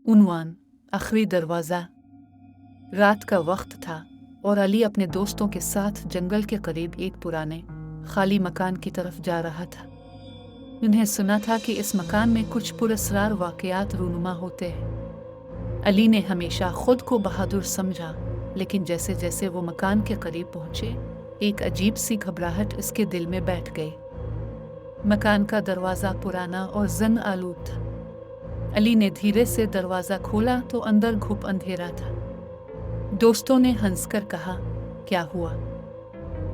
उन्वान आखिरी दरवाज़ा। रात का वक्त था और अली अपने दोस्तों के साथ जंगल के करीब एक पुराने खाली मकान की तरफ जा रहा था। उन्हें सुना था कि इस मकान में कुछ पुरअसरार वाक़यात रूनुमा होते हैं। अली ने हमेशा खुद को बहादुर समझा, लेकिन जैसे जैसे वो मकान के करीब पहुंचे, एक अजीब सी घबराहट इसके दिल में बैठ गई। मकान का दरवाज़ा पुराना और जंग आलूद था। अली ने धीरे से दरवाज़ा खोला तो अंदर घुप अंधेरा था। दोस्तों ने हंसकर कहा, क्या हुआ?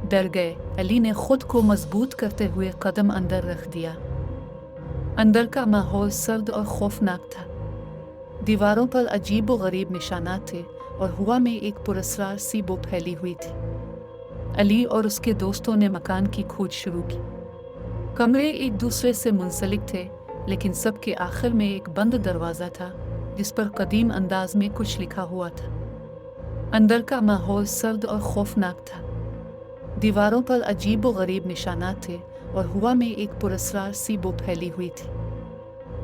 डर गए। अली ने खुद को मजबूत करते हुए कदम अंदर रख दिया। अंदर का माहौल सर्द और खौफनाक था। दीवारों पर अजीब व गरीब निशानात थे और हवा में एक पुरअसरार सी बो फैली हुई थी। अली और उसके दोस्तों ने मकान की खोज शुरू की। कमरे एक दूसरे से मुंसलिक थे, लेकिन सबके आखिर में एक बंद दरवाज़ा था जिस पर कदीम अंदाज में कुछ लिखा हुआ था। अंदर का माहौल सर्द और खौफनाक था। दीवारों पर अजीब व गरीब निशानात थे और हवा में एक पुरअसरार सी बो फैली हुई थी।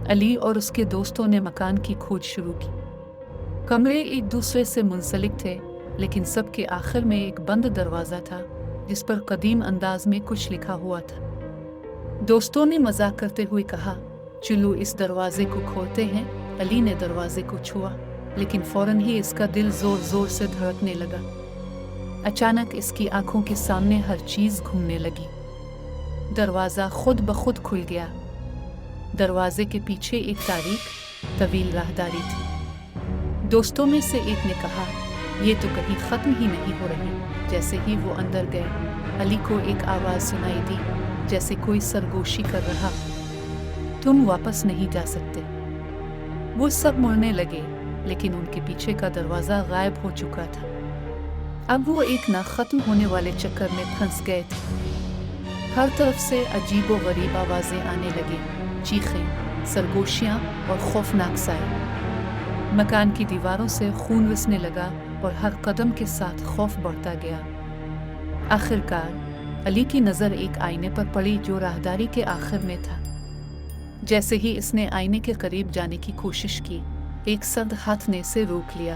अली और उसके दोस्तों ने मकान की खोज शुरू की। कमरे एक दूसरे से मुंसलिक थे, लेकिन सबके आखिर में एक बंद दरवाज़ा था जिस पर कदीम अंदाज में कुछ लिखा हुआ था। दोस्तों ने मजाक करते हुए कहा, चलो इस दरवाजे को खोलते हैं। अली ने दरवाजे को छुआ, लेकिन फौरन ही इसका दिल जोर जोर से धड़कने लगा। अचानक इसकी आंखों के सामने हर चीज घूमने लगी। दरवाजा खुद ब खुद खुल गया। दरवाजे के पीछे एक तारीख तवील राहदारी थी। दोस्तों में से एक ने कहा, यह तो कहीं खत्म ही नहीं हो रही। जैसे ही वो अंदर गए, अली को एक आवाज सुनाई दी, जैसे कोई सरगोशी कर रहा, तुम वापस नहीं जा सकते। वो सब मुड़ने लगे, लेकिन उनके पीछे का दरवाजा गायब हो चुका था। अब वो एक ना खत्म होने वाले चक्कर में फंस गए थे। हर तरफ से अजीब व गरीब आवाजें आने लगी, चीखें, सरगोशियां और खौफनाक साए। मकान की दीवारों से खून रिसने लगा और हर कदम के साथ खौफ बढ़ता गया। आखिरकार अली की नज़र एक आईने पर पड़ी जो राहदारी के आखिर में था। जैसे ही इसने आईने के करीब जाने की कोशिश की, एक सर्द हाथ ने इसे रोक लिया।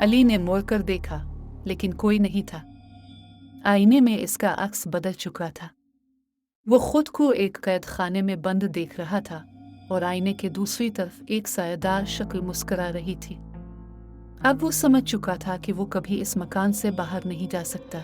अली ने मुड़कर देखा, लेकिन कोई नहीं था। आईने में इसका अक्स बदल चुका था। वो खुद को एक कैद खाने में बंद देख रहा था और आईने के दूसरी तरफ एक सायेदार शक्ल मुस्कुरा रही थी। अब वो समझ चुका था कि वो कभी इस मकान से बाहर नहीं जा सकता।